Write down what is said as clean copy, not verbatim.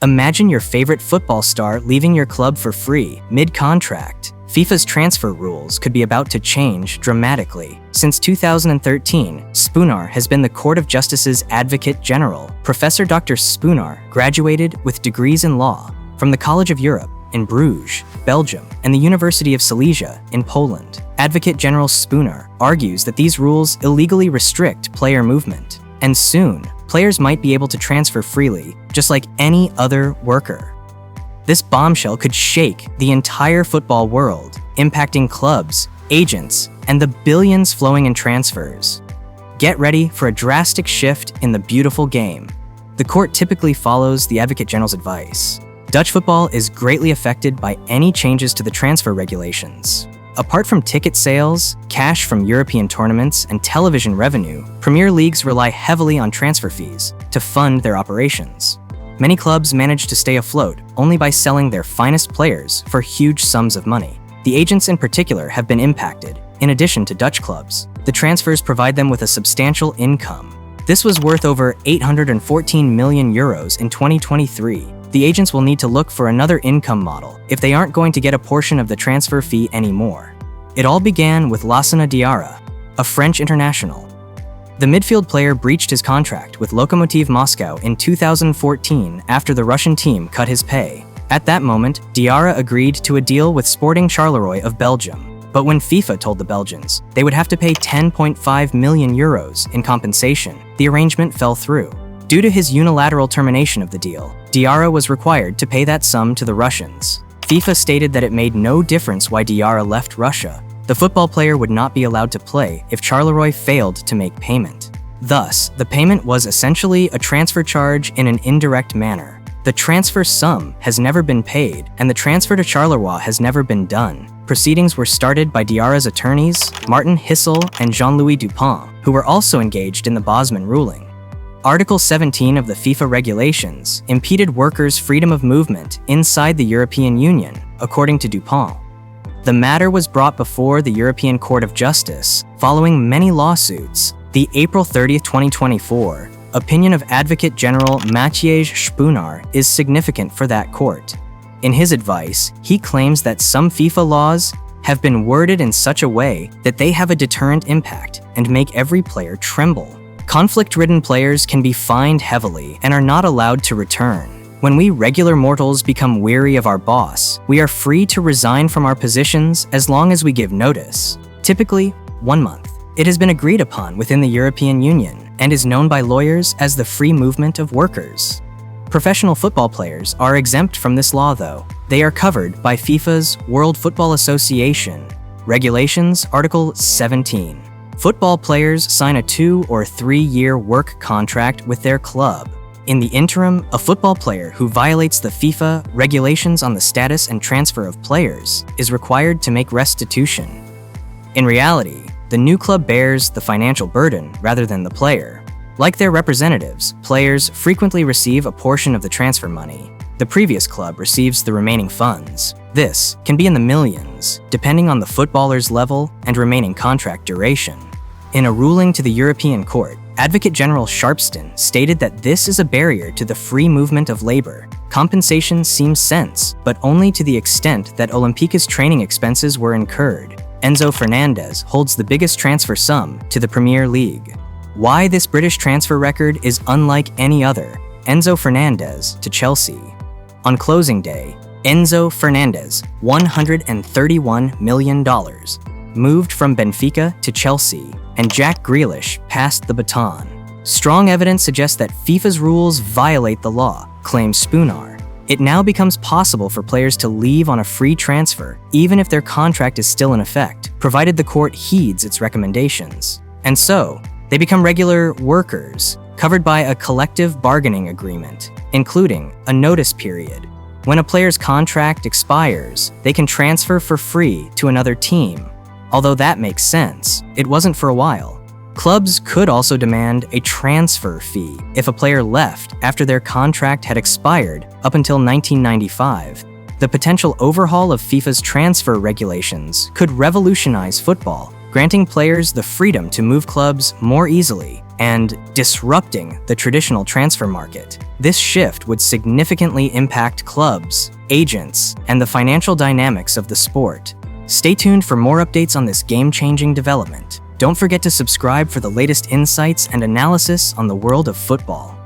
Imagine your favorite football star leaving your club for free, mid-contract. FIFA's transfer rules could be about to change dramatically. Since 2013, Szpunar has been the Court of Justice's Advocate General. Professor Dr. Szpunar graduated with degrees in law from the College of Europe in Bruges, Belgium, and the University of Silesia in Poland. Advocate General Szpunar argues that these rules illegally restrict player movement, and soon, players might be able to transfer freely, just like any other worker. This bombshell could shake the entire football world, impacting clubs, agents, and the billions flowing in transfers. Get ready for a drastic shift in the beautiful game. The court typically follows the Advocate General's advice. Dutch football is greatly affected by any changes to the transfer regulations. Apart from ticket sales, cash from European tournaments, and television revenue, Premier Leagues rely heavily on transfer fees to fund their operations. Many clubs manage to stay afloat only by selling their finest players for huge sums of money. The agents in particular have been impacted. In addition to Dutch clubs, the transfers provide them with a substantial income. This was worth over 814 million euros in 2023. The agents will need to look for another income model if they aren't going to get a portion of the transfer fee anymore. It all began with Lassana Diarra, a French international. The midfield player breached his contract with Lokomotiv Moscow in 2014 after the Russian team cut his pay. At that moment, Diarra agreed to a deal with Sporting Charleroi of Belgium. But when FIFA told the Belgians they would have to pay 10.5 million euros in compensation, the arrangement fell through. Due to his unilateral termination of the deal, Diarra was required to pay that sum to the Russians. FIFA stated that it made no difference why Diarra left Russia. The football player would not be allowed to play if Charleroi failed to make payment. Thus, the payment was essentially a transfer charge in an indirect manner. The transfer sum has never been paid, and the transfer to Charleroi has never been done. Proceedings were started by Diarra's attorneys, Martin Hissel and Jean-Louis Dupont, who were also engaged in the Bosman ruling. Article 17 of the FIFA regulations impeded workers' freedom of movement inside the European Union, according to Dupont. The matter was brought before the European Court of Justice following many lawsuits. The April 30, 2024, opinion of Advocate General Maciej Szpunar is significant for that court. In his advice, he claims that some FIFA laws have been worded in such a way that they have a deterrent impact and make every player tremble. Conflict-ridden players can be fined heavily and are not allowed to return. When we regular mortals become weary of our boss, we are free to resign from our positions as long as we give notice, typically 1 month. It has been agreed upon within the European Union and is known by lawyers as the free movement of workers. Professional football players are exempt from this law, though. They are covered by FIFA's World Football Association Regulations, Article 17. Football players sign a 2 or 3 year work contract with their club. In the interim, a football player who violates the FIFA regulations on the status and transfer of players is required to make restitution. In reality, the new club bears the financial burden rather than the player. Like their representatives, players frequently receive a portion of the transfer money. The previous club receives the remaining funds. This can be in the millions, depending on the footballer's level and remaining contract duration. In a ruling to the European Court, Advocate General Sharpston stated that this is a barrier to the free movement of labor. Compensation seems sense, but only to the extent that Olympique's training expenses were incurred. Enzo Fernandez holds the biggest transfer sum to the Premier League. Why this British transfer record is unlike any other? Enzo Fernandez to Chelsea. On closing day, Enzo Fernandez, $131 million, moved from Benfica to Chelsea, and Jack Grealish passed the baton. Strong evidence suggests that FIFA's rules violate the law, claims Szpunar. It now becomes possible for players to leave on a free transfer, even if their contract is still in effect, provided the court heeds its recommendations. And so, they become regular workers, covered by a collective bargaining agreement, including a notice period. When a player's contract expires, they can transfer for free to another team. Although that makes sense, it wasn't for a while. Clubs could also demand a transfer fee if a player left after their contract had expired up until 1995. The potential overhaul of FIFA's transfer regulations could revolutionize football, granting players the freedom to move clubs more easily and disrupting the traditional transfer market. This shift would significantly impact clubs, agents, and the financial dynamics of the sport. Stay tuned for more updates on this game-changing development. Don't forget to subscribe for the latest insights and analysis on the world of football.